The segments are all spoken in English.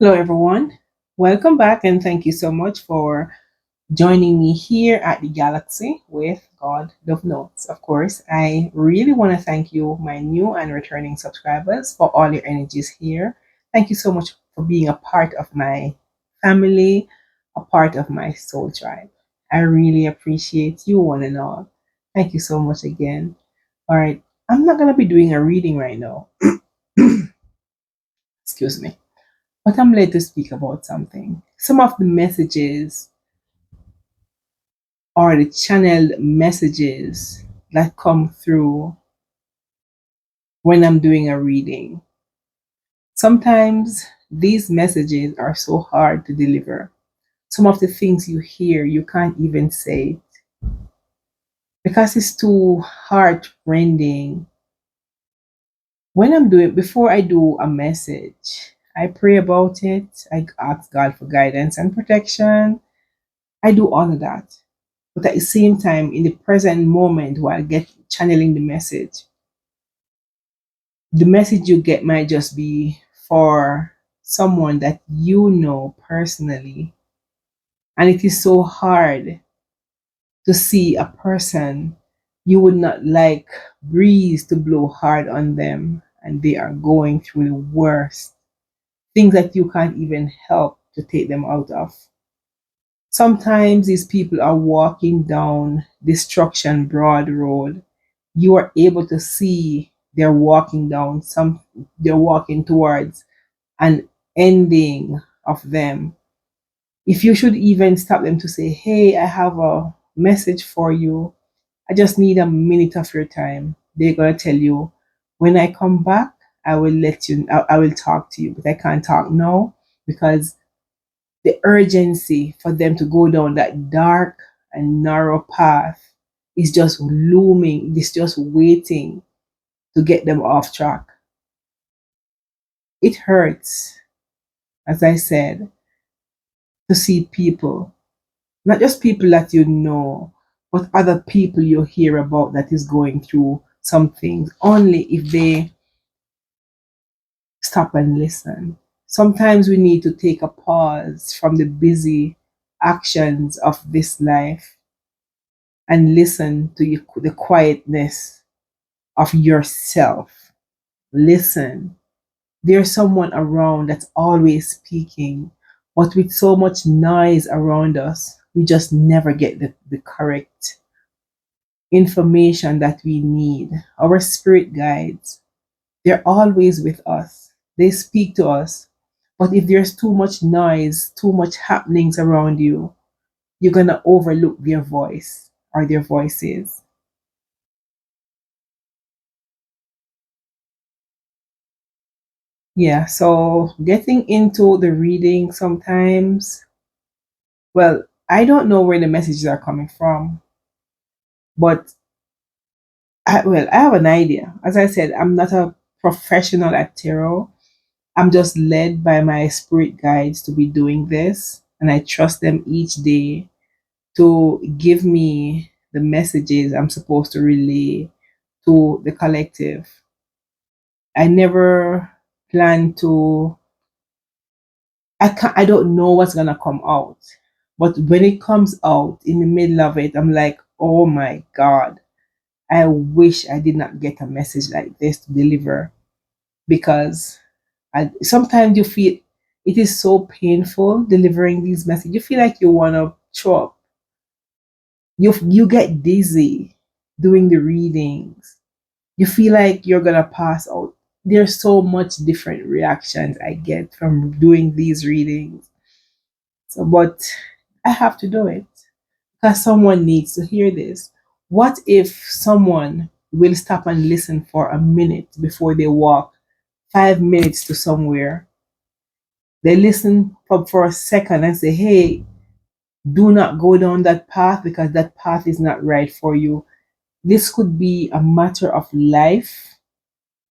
Hello, everyone. Welcome back, and thank you so much for joining me here at the Galaxy with God Love Notes. Of course, I really want to thank you, my new and returning subscribers, for all your energies here. Thank you so much for being a part of my family, a part of my soul tribe. I really appreciate you, one and all. Thank you so much again. All right, I'm not going to be doing a reading right now. Excuse me. But I'm led to speak about something. Some of the messages or the channeled messages that come through when I'm doing a reading. Sometimes these messages are so hard to deliver. Some of the things you hear, you can't even say because it's too heart rending. When I'm doing, before I do a message, I pray about it. I ask God for guidance and protection. I do all of that. But at the same time, in the present moment while get channeling the message you get might just be for someone that you know personally. And it is so hard to see a person you would not like breeze to blow hard on them and they are going through the worst things that you can't even help to take them out of. Sometimes these people are walking down destruction broad road. You are able to see they're walking towards an ending of them. If you should even stop them to say, hey, I have a message for you. I just need a minute of your time. They're gonna tell you, when I come back, I will talk to you, but I can't talk now because the urgency for them to go down that dark and narrow path is just looming, it's just waiting to get them off track. It hurts, as I said, to see people, not just people that you know, but other people you hear about that is going through some things, only if they stop and listen. Sometimes we need to take a pause from the busy actions of this life and listen to the quietness of yourself. Listen. There's someone around that's always speaking, but with so much noise around us, we just never get the correct information that we need. Our spirit guides, they're always with us. They speak to us. But if there's too much noise, too much happenings around you, you're going to overlook their voice or their voices. Yeah, so getting into the reading sometimes, well, I don't know where the messages are coming from, but I have an idea. As I said, I'm not a professional at tarot. I'm just led by my spirit guides to be doing this, and I trust them each day to give me the messages I'm supposed to relay to the collective. I never plan to I don't know what's gonna come out. But when it comes out in the middle of it, I'm like, oh my God, I wish I did not get a message like this to deliver because sometimes you feel it is so painful delivering these messages. You feel like you wanna throw up. You get dizzy doing the readings. You feel like you're gonna pass out. There's so much different reactions I get from doing these readings. So, but I have to do it because someone needs to hear this. What if someone will stop and listen for a minute before they walk 5 minutes to somewhere? They listen for a second and say, hey, do not go down that path because that path is not right for you. This could be a matter of life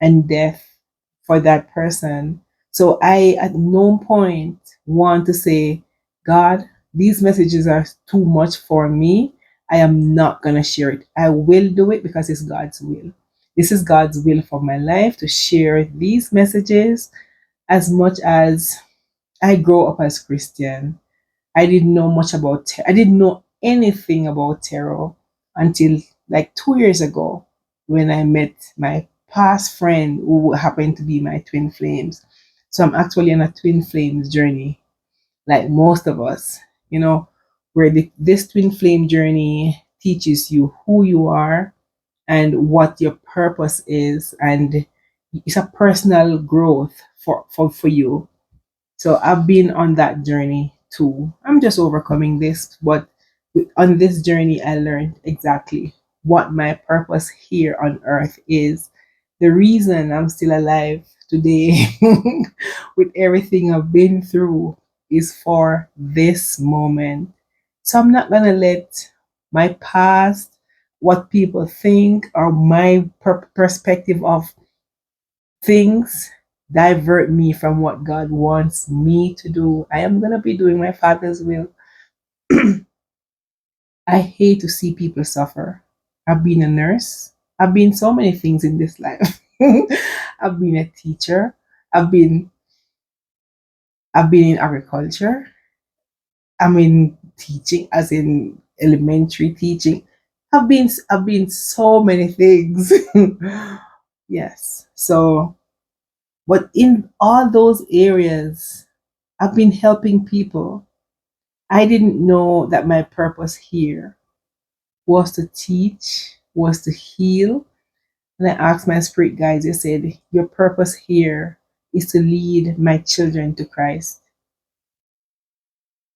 and death for that person. So I at no point want to say, God, these messages are too much for me. I am not going to share it. I will do it because it's God's will. This is God's will for my life to share these messages as much as I grew up as Christian. I didn't know much about I didn't know anything about tarot until like 2 years ago when I met my past friend who happened to be my twin flames. So I'm actually on a twin flames journey, like most of us, you know, where this twin flame journey teaches you who you are and what your purpose is, and it's a personal growth for you. So I've been on that journey too. I'm just overcoming this, but on this journey, I learned exactly what my purpose here on earth is. The reason I'm still alive today with everything I've been through is for this moment. So I'm not going to let my past, what people think, or my perspective of things divert me from what God wants me to do. I am going to be doing my Father's will. I hate to see people suffer. I've been a nurse. I've been so many things in this life. I've been a teacher. I've been I've been in agriculture. I'm in teaching, as in elementary teaching. I've been so many things. Yes. So, but in all those areas, I've been helping people. I didn't know that my purpose here was to teach, was to heal. And I asked my spirit guides, they said, your purpose here is to lead my children to Christ.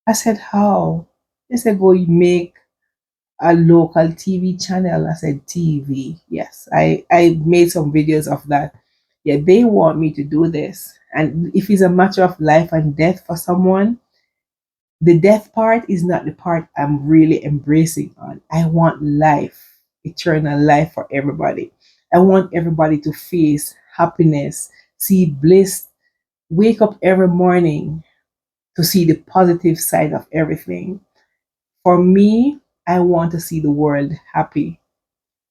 I said, how? They said, go make a local TV channel. I said, TV. Yes, I made some videos of that. Yeah, they want me to do this. And if it's a matter of life and death for someone, the death part is not the part I'm really embracing on. I want life, eternal life for everybody. I want everybody to face happiness, see bliss, wake up every morning to see the positive side of everything. For me, I want to see the world happy.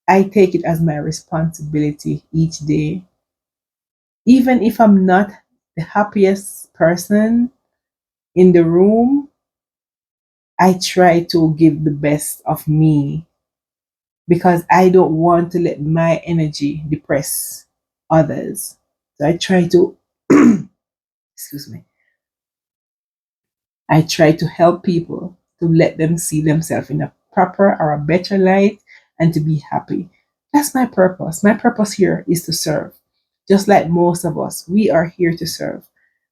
I take it as my responsibility each day. Even if I'm not the happiest person in the room, I try to give the best of me because I don't want to let my energy depress others. So I try to, excuse me, I try to help people to let them see themselves in a proper or a better light and to be happy. That's my purpose. My purpose here is to serve. Just like most of us, we are here to serve.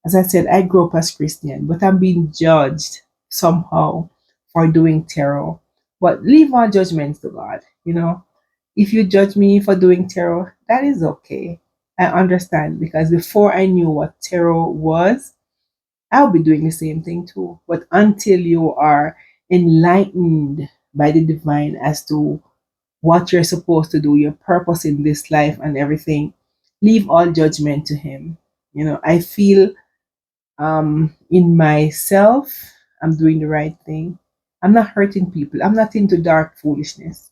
As I said, I grew up as Christian, but I'm being judged somehow for doing tarot. But leave all judgments to God, you know. If you judge me for doing tarot, that is okay. I understand because before I knew what tarot was, I'll be doing the same thing too. But until you are enlightened by the divine as to what you're supposed to do, your purpose in this life and everything, leave all judgment to him. You know, I feel in myself, I'm doing the right thing. I'm not hurting people. I'm not into dark foolishness.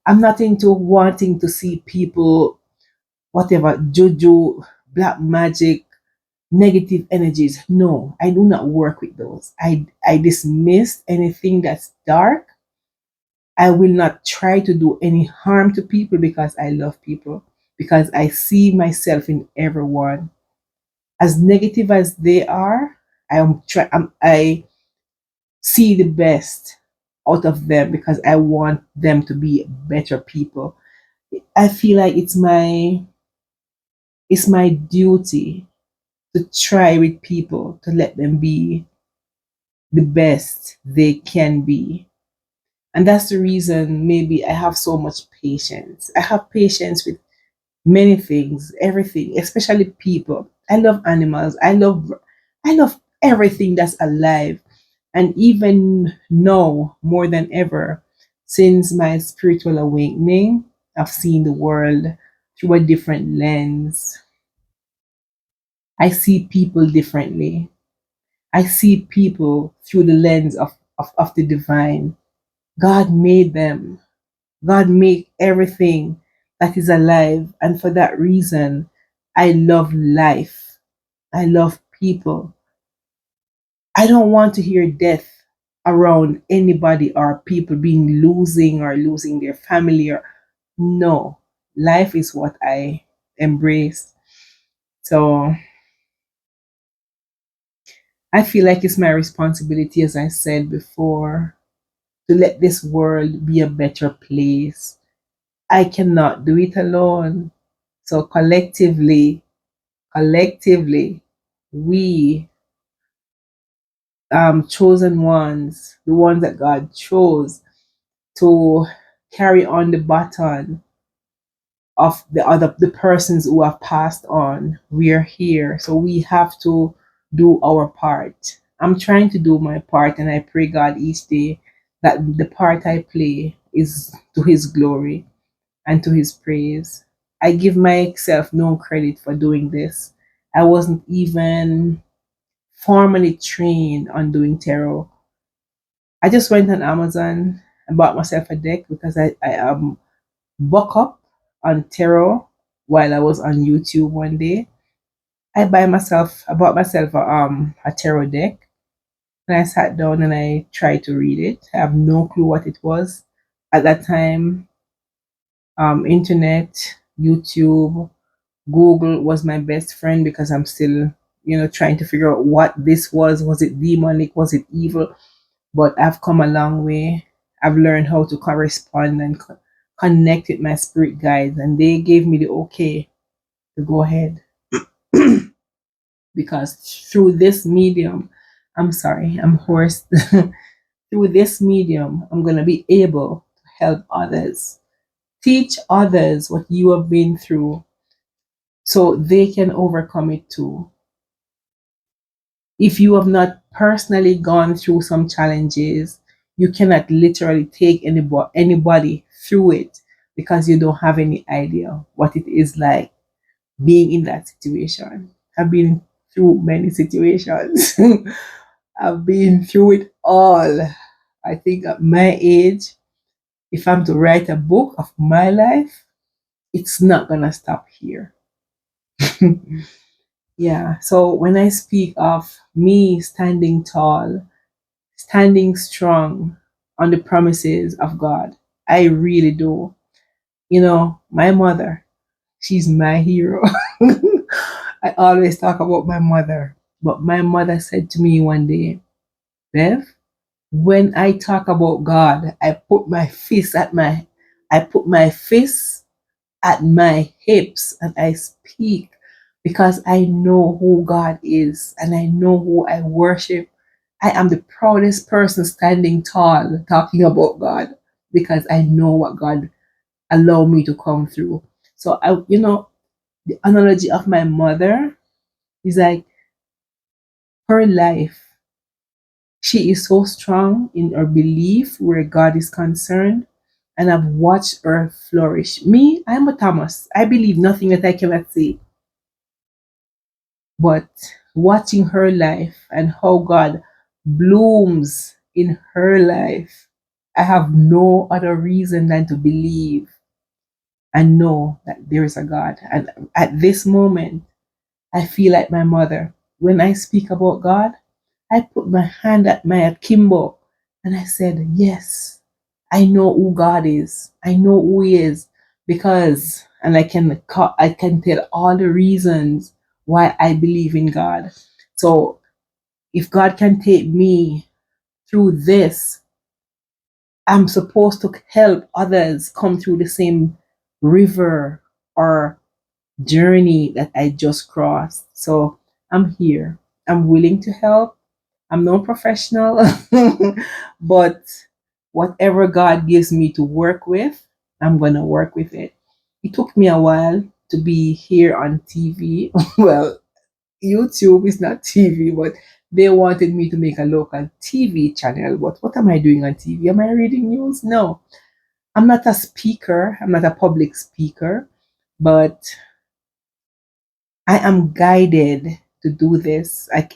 I'm not into wanting to see people, whatever, juju, black magic, negative energies. No, I do not work with those. I dismiss anything that's dark. I will not try to do any harm to people because I love people, because I see myself in everyone. As negative as they are, I see the best out of them because I want them to be better people. I feel like it's my duty to try with people to let them be the best they can be. And that's the reason maybe I have so much patience. I have patience with many things, everything, especially people. I love animals. I love everything that's alive. And even now, more than ever, since my spiritual awakening, I've seen the world through a different lens. I see people differently. I see people through the lens of the divine. God made them. God made everything that is alive. And for that reason, I love life. I love people. I don't want to hear death around anybody or people being losing or losing their family or no. Life is what I embrace. So I feel like it's my responsibility, as I said before, to let this world be a better place. I cannot do it alone. So collectively, we chosen ones, the ones that God chose to carry on the baton of the persons who have passed on. We're here, so we have to do our part. I'm trying to do my part, and I pray God each day that the part I play is to His glory and to His praise. I give myself no credit for doing this. I wasn't even formally trained on doing tarot. I just went on Amazon and bought myself a deck because I buck up on tarot while I was on YouTube one day. I bought myself a tarot deck, and I sat down and I tried to read it. I have no clue what it was. At that time, internet, YouTube, Google was my best friend because I'm still, trying to figure out what this was. Was it demonic? Was it evil? But I've come a long way. I've learned how to correspond and connect with my spirit guides, and they gave me the okay to go ahead. Because through this medium, I'm sorry, I'm hoarse. Through this medium, I'm going to be able to help others, teach others what you have been through so they can overcome it too. If you have not personally gone through some challenges, you cannot literally take anybody through it because you don't have any idea what it is like being in that situation. I've been through many situations. I've been through it all. I think at my age, if I'm to write a book of my life, it's not gonna stop here. Yeah. So when I speak of me standing tall, standing strong on the promises of God, I really do. My mother, she's my hero. I always talk about my mother, but my mother said to me one day, Bev, when I talk about God, I put my fist at my hips and I speak because I know who God is and I know who I worship. I am the proudest person standing tall talking about God because I know what God allowed me to come through. So the analogy of my mother is like her life. She is so strong in her belief where God is concerned, and I've watched her flourish. Me, I'm a Thomas. I believe nothing that I cannot see. But watching her life and how God blooms in her life, I have no other reason than to believe and know that there is a God. And at this moment, I feel like my mother. When I speak about God, I put my hand at my akimbo and I said, yes, I know who God is. I know who He is because, and I can tell all the reasons why I believe in God. So if God can take me through this, I'm supposed to help others come through the same river or journey that I just crossed. So I'm here. I'm willing to help. I'm no professional, but whatever God gives me to work with, I'm going to work with it. It took me a while to be here on TV. Well, YouTube is not TV, but they wanted me to make a local TV channel. But what am I doing on TV? Am I reading news? No. I'm not a speaker, I'm not a public speaker, but I am guided to do this. I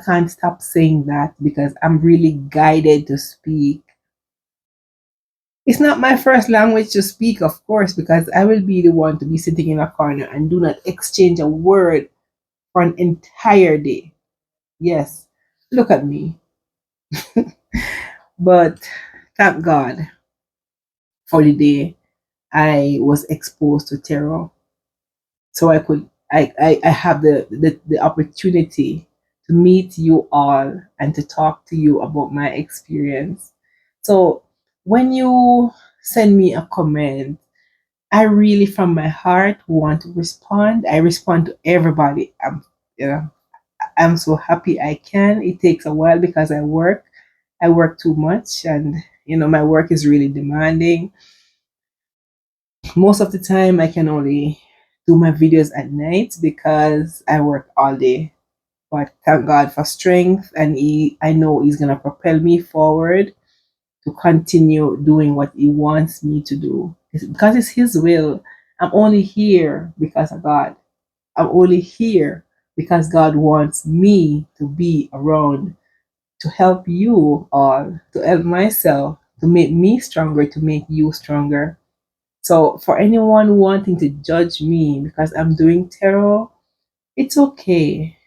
can't stop saying that because I'm really guided to speak. It's not my first language to speak, of course, because I will be the one to be sitting in a corner and do not exchange a word for an entire day. Yes. Look at me. But thank God for the day I was exposed to terror. So I have the opportunity to meet you all and to talk to you about my experience. So when you send me a comment, I really from my heart want to respond. I respond to everybody. You know, I'm so happy I can. It takes a while because I work. I work too much, and my work is really demanding. Most of the time, I can only do my videos at night because I work all day. But thank God for strength, and I know He's gonna propel me forward to continue doing what He wants me to do. Because it's His will. I'm only here because of God. I'm only here because God wants me to be around to help you all, to help myself, to make me stronger, to make you stronger. So, for anyone wanting to judge me because I'm doing tarot, it's okay.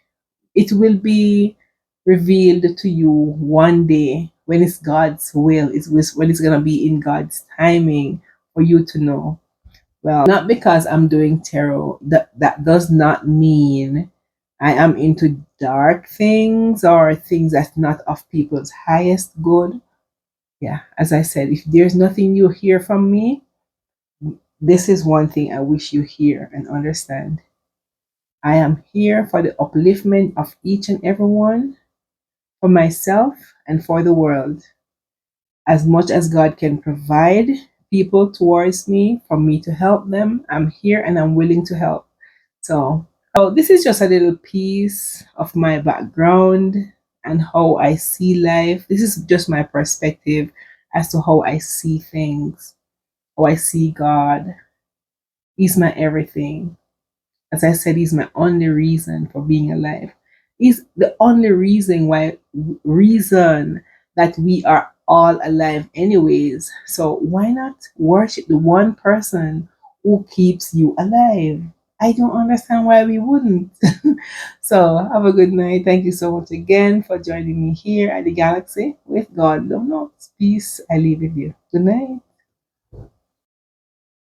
It will be revealed to you one day when it's God's will, when it's going to be in God's timing for you to know. Well, not because I'm doing tarot, that does not mean I am into dark things or things that's not of people's highest good. Yeah, as I said, if there's nothing you hear from me, this is one thing I wish you hear and understand. I am here for the upliftment of each and every one, for myself and for the world. As much as God can provide people towards me for me to help them, I'm here and I'm willing to help. So this is just a little piece of my background and how I see life. This is just my perspective as to how I see things, how I see God. He's my everything. As I said, He's my only reason for being alive. He's the only reason that we are all alive anyways. So why not worship the one person who keeps you alive? I don't understand why we wouldn't. So have a good night. Thank you so much again for joining me here at the Galaxy with God Love Notes. Peace. I leave with you. Good night.